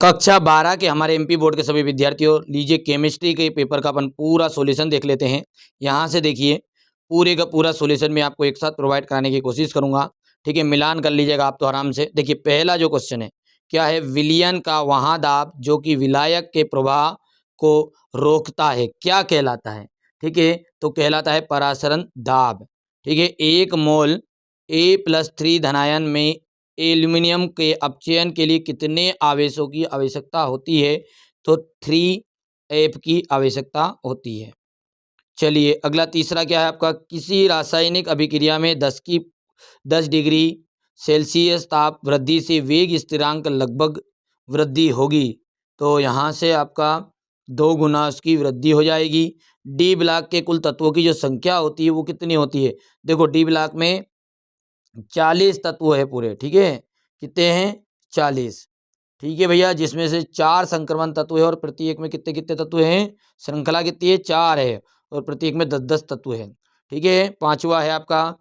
कक्षा 12 के हमारे एमपी बोर्ड के सभी विद्यार्थियों, लीजिए केमिस्ट्री के पेपर का अपन पूरा सॉल्यूशन देख लेते हैं। यहाँ से देखिए पूरे का पूरा सॉल्यूशन मैं आपको एक साथ प्रोवाइड कराने की कोशिश करूंगा। ठीक है, मिलान कर लीजिएगा आप तो आराम से। देखिए पहला जो क्वेश्चन है क्या है, विलयन का वहाँ दाब जो कि विलायक के प्रवाह को रोकता है क्या कहलाता है। ठीक है, तो कहलाता है परासरण दाब। ठीक है, 1 मोल A+3 धनायन में एल्यूमिनियम के अपचयन के लिए कितने आवेशों की आवश्यकता होती है, तो 3F की आवश्यकता होती है। चलिए अगला तीसरा क्या है आपका, किसी रासायनिक अभिक्रिया में 10 डिग्री सेल्सियस ताप वृद्धि से वेग स्थिरांक लगभग वृद्धि होगी, तो यहाँ से आपका 2 गुना उसकी वृद्धि हो जाएगी। डी ब्लॉक के कुल तत्वों की जो संख्या होती है वो कितनी होती है, देखो डी ब्लॉक में 40 तत्व है पूरे। ठीक है, कितने हैं 40। ठीक है भैया, जिसमें से 4 संक्रमण तत्व है और प्रत्येक में कितने कितने तत्व हैं, श्रृंखला कितनी है 4 है और प्रत्येक में 10-10 तत्व है। ठीक है, पांचवा है आपका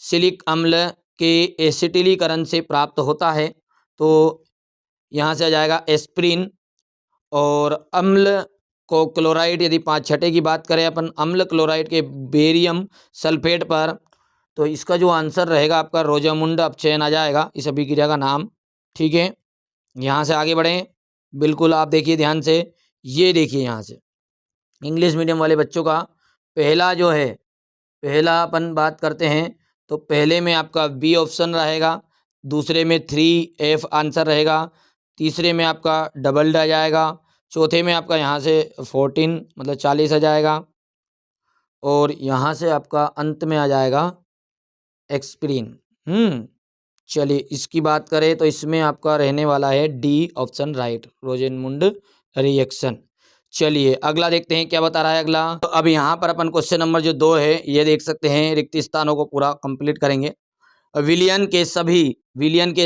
सिलिक अम्ल के एसिटिलीकरण से प्राप्त होता है, तो यहाँ से आ जाएगा एस्प्रिन। और अम्ल को क्लोराइड, यदि 5 छठे की बात करें अपन अम्ल क्लोराइड के बेरियम सल्फेट पर, तो इसका जो आंसर रहेगा आपका रोजामुंड अपचयन आ जाएगा इस अभिक्रिया का नाम। ठीक है, यहाँ से आगे बढ़ें, बिल्कुल आप देखिए ध्यान से, ये देखिए यहाँ से इंग्लिश मीडियम वाले बच्चों का पहला जो है, पहला अपन बात करते हैं तो पहले में आपका बी ऑप्शन रहेगा, दूसरे में 3F आंसर रहेगा, तीसरे में आपका डबल आ जाएगा, चौथे में आपका यहाँ से 14 मतलब 40 आ जाएगा, और यहाँ से आपका अंत में आ जाएगा एक्सप्रीन। चलिए इसकी बात करें तो इसमें आपका रहने वाला है डी ऑप्शन राइट, रोजेनमुंड रिएक्शन। चलिए अगला देखते हैं क्या बता रहा है अगला। तो अब यहाँ पर अपन क्वेश्चन नंबर जो 2 है ये देख सकते हैं, रिक्त स्थानों को पूरा कंप्लीट करेंगे। विलियन के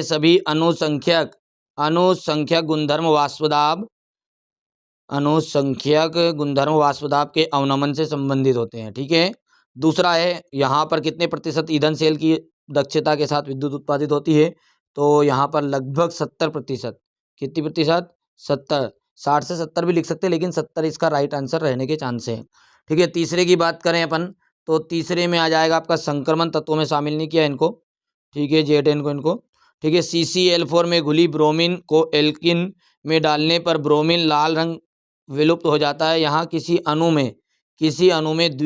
सभी अनुसंख्यक गुणधर्म वाष्पदाब के अवनमन से संबंधित होते हैं। ठीक है, दूसरा है यहाँ पर कितने प्रतिशत ईंधन सेल की दक्षता के साथ विद्युत उत्पादित होती है, तो यहाँ पर लगभग 70%। कितनी प्रतिशत, 70। 60 से 70 भी लिख सकते हैं, लेकिन 70 इसका राइट आंसर रहने के चांस है। ठीक है, तीसरे की बात करें अपन तो तीसरे में आ जाएगा आपका संक्रमण तत्वों में शामिल नहीं किया इनको। ठीक है, Zn को इनको। ठीक है, CCl4 में घुली ब्रोमीन को एल्किन में डालने पर ब्रोमीन लाल रंग विलुप्त हो जाता है। यहाँ किसी अणु में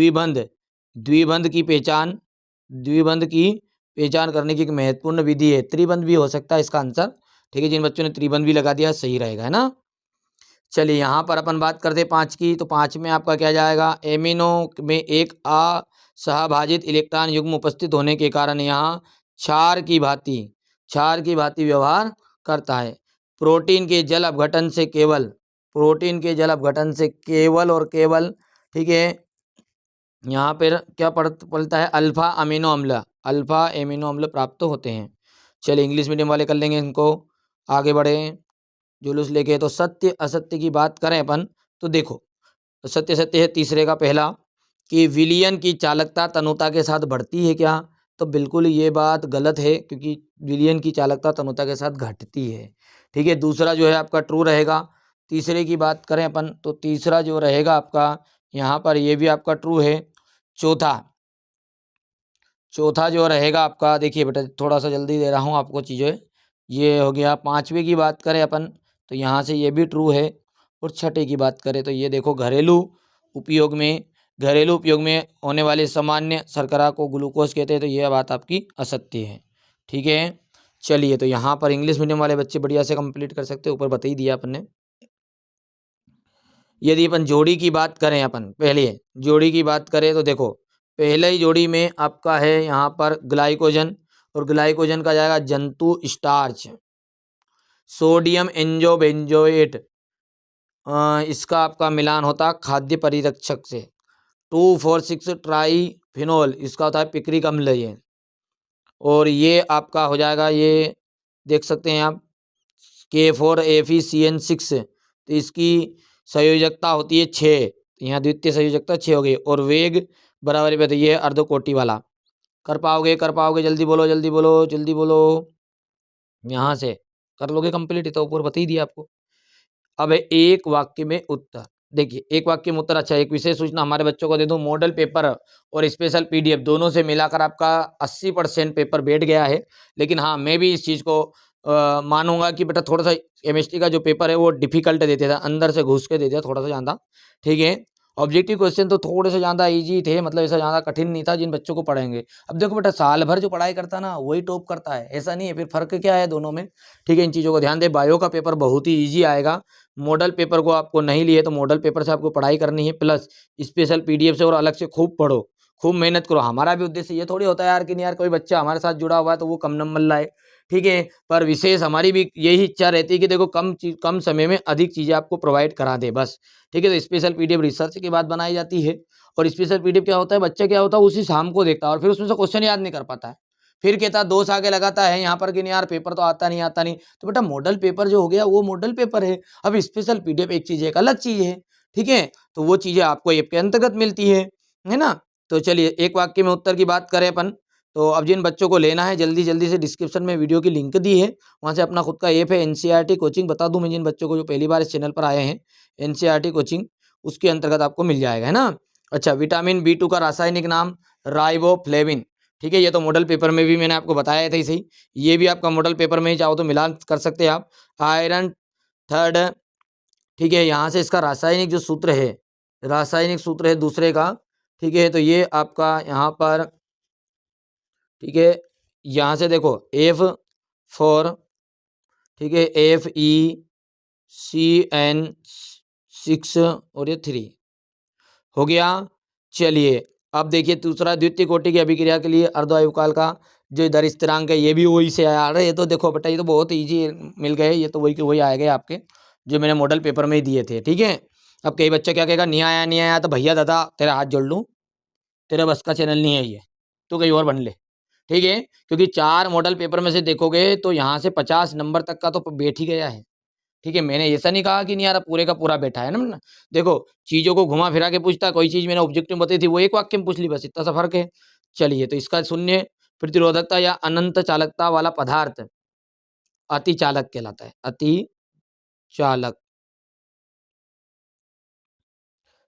द्विबंध की पहचान करने की एक महत्वपूर्ण विधि है। त्रिबंध भी हो सकता है इसका आंसर। ठीक है, जिन बच्चों ने त्रिबंध भी लगा दिया सही रहेगा, है ना। चलिए यहाँ पर अपन बात करते हैं 5 की, तो 5 में आपका क्या जाएगा, एमिनो में एक असहभाजित इलेक्ट्रॉन युग्म उपस्थित होने के कारण यहाँ क्षार की भांति व्यवहार करता है। प्रोटीन के जल अपघटन से केवल और केवल, ठीक है, यहाँ पर क्या पड़ता है, अल्फा अमीनो अम्ल प्राप्त होते हैं। चलिए इंग्लिश मीडियम वाले कर लेंगे इनको, आगे बढ़े जुलूस लेके। तो सत्य असत्य की बात करें अपन तो देखो सत्य है तीसरे का पहला, कि विलियन की चालकता तनुता के साथ बढ़ती है क्या, तो बिल्कुल ये बात गलत है, क्योंकि विलियन की चालकता तनुता के साथ घटती है। ठीक है, दूसरा जो है आपका ट्रू रहेगा। तीसरे की बात करें अपन तो तीसरा जो रहेगा आपका यहाँ पर ये भी आपका ट्रू है। चौथा जो रहेगा आपका, देखिए बेटा थोड़ा सा जल्दी दे रहा हूँ आपको चीज़ें, ये हो गया। पांचवे की बात करें अपन तो यहाँ से ये भी ट्रू है। और छठे की बात करें तो ये देखो घरेलू उपयोग में होने वाले सामान्य शर्करा को ग्लूकोज कहते हैं, तो ये बात आपकी असत्य है। ठीक है, चलिए तो यहाँ पर इंग्लिश मीडियम वाले बच्चे बढ़िया से कंप्लीट कर सकते हैं, ऊपर बता ही दिया अपन ने। यदि अपन जोड़ी की बात करें, तो देखो पहले ही जोड़ी में आपका है यहाँ पर ग्लाइकोजन, और ग्लाइकोजन का जाएगा जंतु स्टार्च। सोडियम एंजोबेंजोएट, इसका आपका मिलान होता है खाद्य परिरक्षक से। 2,4,6 ट्राईफिनोल, इसका होता है पिक्रिक अम्ल ये। और ये आपका हो जाएगा, ये देख सकते हैं आप K4FeCN6, तो इसकी संयोजकता होती है 6, तो यहाँ द्वितीय संयोजकता 6 हो गई। और वेग बराबर बताइए अर्धकोटि वाला। कर पाओगे जल्दी बोलो यहाँ से कर लोगे कंप्लीट, ये तो ऊपर बता ही दिया आपको। अब है एक वाक्य में उत्तर। देखिए एक वाक्य में उत्तर, अच्छा एक विशेष सूचना हमारे बच्चों को दे दूं, मॉडल पेपर और स्पेशल पीडीएफ दोनों से मिलाकर आपका 80% पेपर बैठ गया है। लेकिन हाँ, मैं भी इस चीज़ को मानूंगा कि बेटा थोड़ा सा केमिस्ट्री का जो पेपर है वो डिफिकल्ट देते था, अंदर से घुस के देते था थोड़ा सा ज़्यादा, ठीक है। ऑब्जेक्टिव क्वेश्चन तो थोड़े से ज़्यादा इजी थे, मतलब ऐसा ज़्यादा कठिन नहीं था जिन बच्चों को पढ़ेंगे। अब देखो बेटा, साल भर जो पढ़ाई करता है ना वही टॉप करता है, ऐसा नहीं है। फिर फर्क क्या है दोनों में, ठीक है। इन चीज़ों को ध्यान दे। बायो का पेपर बहुत ही ईजी आएगा। मॉडल पेपर को आपको नहीं लिए तो मॉडल पेपर से आपको पढ़ाई करनी है, प्लस स्पेशल पीडीएफ से और अलग से खूब पढ़ो, खूब मेहनत करो। हमारा भी उद्देश्य ये थोड़ी होता है यार कि नहीं यार कोई बच्चा हमारे साथ जुड़ा हुआ है तो वो कम नंबर लाए, ठीक है। पर विशेष हमारी भी यही इच्छा रहती है कि देखो कम समय में अधिक चीज़ें आपको प्रोवाइड करा दे बस, ठीक है। तो स्पेशल पीडीएफ रिसर्च के बाद बनाई जाती है। और स्पेशल पीडीएफ क्या होता है, बच्चा क्या होता है उसी शाम को देखता है और फिर उसमें से क्वेश्चन याद नहीं कर पाता है, फिर कहता है दोष आगे लगाता है यहाँ पर कि नहीं यार पेपर तो आता नहीं आता नहीं। तो बेटा मॉडल पेपर जो हो गया वो मॉडल पेपर है, अब स्पेशल पीडीएफ एक चीज़ है, एक अलग चीज़ है, ठीक है। तो वो चीज़ें आपको ऐप के अंतर्गत मिलती है ना। तो चलिए एक वाक्य में उत्तर की बात करें अपन, तो अब जिन बच्चों को लेना है जल्दी जल्दी से डिस्क्रिप्शन में वीडियो की लिंक दी है, वहाँ से अपना खुद का ऐप है एनसीईआरटी कोचिंग, बता दूं मैं जिन बच्चों को जो पहली बार इस चैनल पर आए हैं, एनसीईआरटी कोचिंग उसके अंतर्गत आपको मिल जाएगा, है ना। अच्छा, विटामिन बी 2 का रासायनिक नाम राइबोफ्लेविन, ठीक है। ये तो मॉडल पेपर में भी मैंने आपको बताया था सही, ये भी आपका मॉडल पेपर में ही चाहो तो मिलान कर सकते हैं आप। आयरन थर्ड, ठीक है। यहाँ से इसका रासायनिक सूत्र है दूसरे का, ठीक है। तो ये आपका यहाँ पर, ठीक है, यहाँ से देखो F4, ठीक है, FeCN6 और ये 3 हो गया। चलिए अब देखिए दूसरा, द्वितीय कोटि की अभिक्रिया के लिए अर्धवायुकाल का जो इधर स्थिरांक है ये भी वही से आया। अरे ये तो देखो बेटा, ये तो बहुत इजी मिल गए, ये तो वही के वही आएगा आपके जो मैंने मॉडल पेपर में ही दिए थे, ठीक है। अब कई बच्चे क्या कहेगा, नहीं आया नहीं आया, तो भैया दादा तेरा हाथ जोड़ लूँ, तेरा बस का चैनल नहीं है ये, तो कहीं और बन ले, ठीक है। क्योंकि 4 मॉडल पेपर में से देखोगे तो यहाँ से 50 नंबर तक का तो बैठ ही गया है, ठीक है। मैंने ऐसा नहीं कहा कि नहीं यार पूरे का पूरा बैठा है ना। देखो चीज़ों को घुमा फिरा के पूछता, कोई चीज़ मैंने ऑब्जेक्टिव में बताई थी वो एक वाक्य में पूछ ली, बस इतना सा फर्क है। चलिए तो इसका शून्य प्रतिरोधकता या अनंत चालकता वाला पदार्थ अति चालक कहलाता है, अति चालक,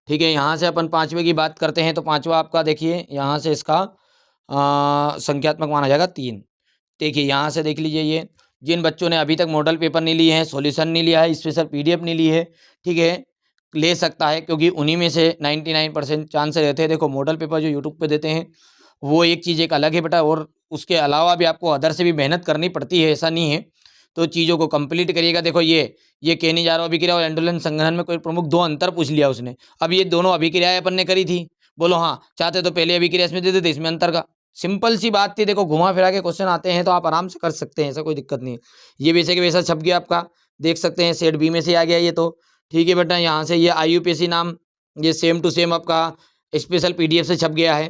ठीक है। यहाँ से अपन पांचवे की बात करते हैं, तो पांचवा आपका देखिए यहाँ से इसका संख्यात्मक माना जाएगा 3। देखिए यहाँ से देख लीजिए, ये जिन बच्चों ने अभी तक मॉडल पेपर नहीं लिए हैं, सॉल्यूशन नहीं लिया है, स्पेशल पीडीएफ नहीं ली है, ठीक है, ले सकता है, क्योंकि उन्हीं में से 99% चांस रहते हैं। देखो मॉडल पेपर जो यूट्यूब पे देते हैं वो एक चीज़ एक अलग है बेटा, और उसके अलावा भी आपको अदर से भी मेहनत करनी पड़ती है, ऐसा नहीं है। तो चीज़ों को कंप्लीट करिएगा। देखो ये कहने जा रहा हूँ, अभिक्रिया और एंडोलन संघनन में कोई प्रमुख 2 अंतर पूछ लिया उसने। अब ये दोनों अभिक्रियाएं अपन ने करी थी, बोलो हाँ, चाहते तो पहले अभिक्रिया इसमें दे देते, इसमें अंतर का सिंपल सी बात थी। देखो घुमा फिरा के क्वेश्चन आते हैं तो आप आराम से कर सकते हैं, ऐसा कोई दिक्कत नहीं है। ये वैसे के वैसा छप गया आपका, देख सकते हैं सेट बी में से आ गया ये, तो ठीक है बेटा। यहाँ से ये IUPAC नाम ये सेम टू सेम आपका स्पेशल पीडीएफ से छप गया है,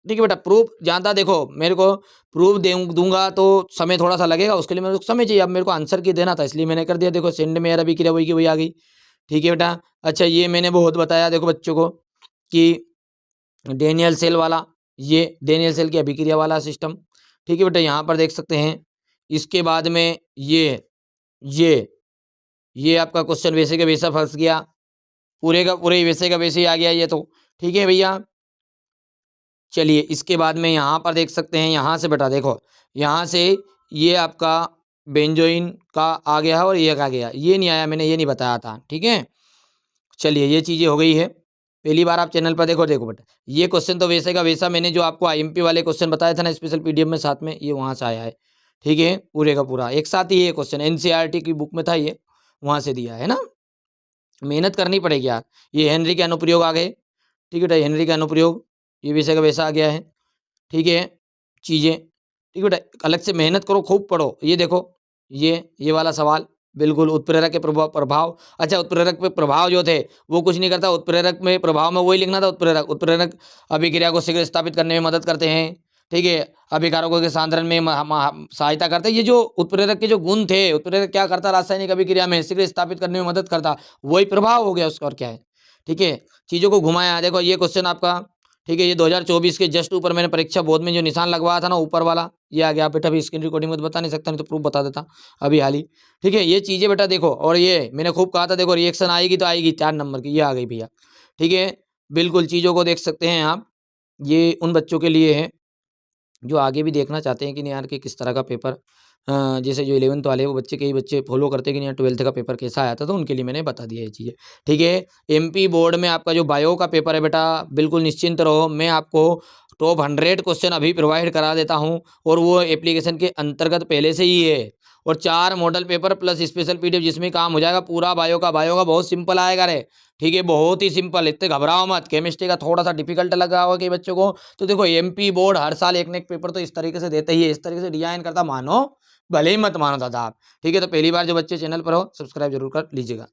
ठीक है बेटा। प्रूफ ज़्यादा देखो, मेरे को प्रूफ दूंगा तो समय थोड़ा सा लगेगा, उसके लिए मेरे को समय चाहिए। अब मेरे को आंसर की देना था इसलिए मैंने कर दिया। देखो सेंड में अभिक्रिया वही की वही आ गई, ठीक है बेटा। अच्छा ये मैंने बहुत बताया देखो बच्चों को कि डेनियल सेल वाला, ये डेनियल सेल की अभिक्रिया वाला सिस्टम, ठीक है बेटा। यहाँ पर देख सकते हैं। इसके बाद में ये ये आपका क्वेश्चन वैसे का वैसा फंस गया, पूरे का पूरे वैसे का वैसे ही आ गया ये तो, ठीक है भैया। चलिए इसके बाद में यहाँ पर देख सकते हैं, यहाँ से बेटा देखो, यहाँ से ये आपका बेंजोइन का आ गया है और ये आ गया, ये नहीं आया, मैंने ये नहीं बताया था, ठीक है। चलिए ये चीज़ें हो गई है। पहली बार आप चैनल पर देखो बेटा, ये क्वेश्चन तो वैसे का वैसा मैंने जो आपको IMP वाले क्वेश्चन बताया था ना स्पेशल पीडीएफ में साथ में, ये वहाँ से आया है, ठीक है। पूरे का पूरा एक साथ ही ये क्वेश्चन NCERT की बुक में था, ये वहाँ से दिया है ना। मेहनत करनी पड़ेगी यार। ये हेनरी के अनुप्रयोग आ गए, ठीक है बेटा, हेनरी का अनुप्रयोग ये वैसे का वैसा आ गया है, ठीक है। चीज़ें, ठीक है बेटा, अलग से मेहनत करो, खूब पढ़ो। ये देखो ये वाला सवाल बिल्कुल, उत्प्रेरक के प्रभाव। अच्छा उत्प्रेरक पे प्रभाव जो थे वो कुछ नहीं करता, उत्प्रेरक में प्रभाव में वही लिखना था। उत्प्रेरक अभिक्रिया को शीघ्र स्थापित करने में मदद करते हैं, ठीक है। अभिकारकों के सांद्रण में सहायता करते हैं। ये जो उत्प्रेरक के जो गुण थे, उत्प्रेरक क्या करता, रासायनिक अभिक्रिया में शीघ्र स्थापित करने में मदद करता, वही प्रभाव हो गया उसका, और क्या है, ठीक है। चीज़ों को घुमाया। देखो ये क्वेश्चन आपका ठीक है, ये 2024 के जस्ट ऊपर मैंने परीक्षा बोर्ड में जो निशान लगवाया था ना ऊपर वाला, ये आ गया बेटा। अभी स्क्रीन रिकॉर्डिंग में तो बता नहीं सकता, नहीं तो प्रूफ बता देता अभी हाल ही। ठीक है, ये चीज़ें बेटा देखो, और ये मैंने खूब कहा था, देखो रिएक्शन आएगी तो आएगी 4 नंबर की, ये आ गई भैया। ठीक है, बिल्कुल चीज़ों को देख सकते हैं आप। ये उन बच्चों के लिए है जो आगे भी देखना चाहते हैं कि नहीं यार कि किस तरह का पेपर जैसे जो 11th वाले वो बच्चे, कई बच्चे फॉलो करते हैं कि नहीं यार 12th का पेपर कैसा आया था, तो उनके लिए मैंने बता दिया ये चीज़ें। ठीक है, एमपी बोर्ड में आपका जो बायो का पेपर है बेटा, बिल्कुल निश्चिंत रहो, मैं आपको टॉप 100 क्वेश्चन अभी प्रोवाइड करा देता हूँ, और वो एप्लीकेशन के अंतर्गत पहले से ही है। और 4 model paper plus special PDF जिसमें काम हो जाएगा पूरा बायो का बहुत सिंपल आएगा रे। ठीक है, बहुत ही सिंपल, इतने घबराओ मत। केमिस्ट्री का थोड़ा सा डिफिकल्ट लगा होगा कई बच्चों को, तो देखो एमपी बोर्ड हर साल एक न एक पेपर तो इस तरीके से देता ही है, इस तरीके से डिजाइन करता, मानो भले ही मत मानो दादा आप। ठीक है, तो पहली बार जो बच्चे चैनल पर हो, सब्सक्राइब जरूर कर लीजिएगा।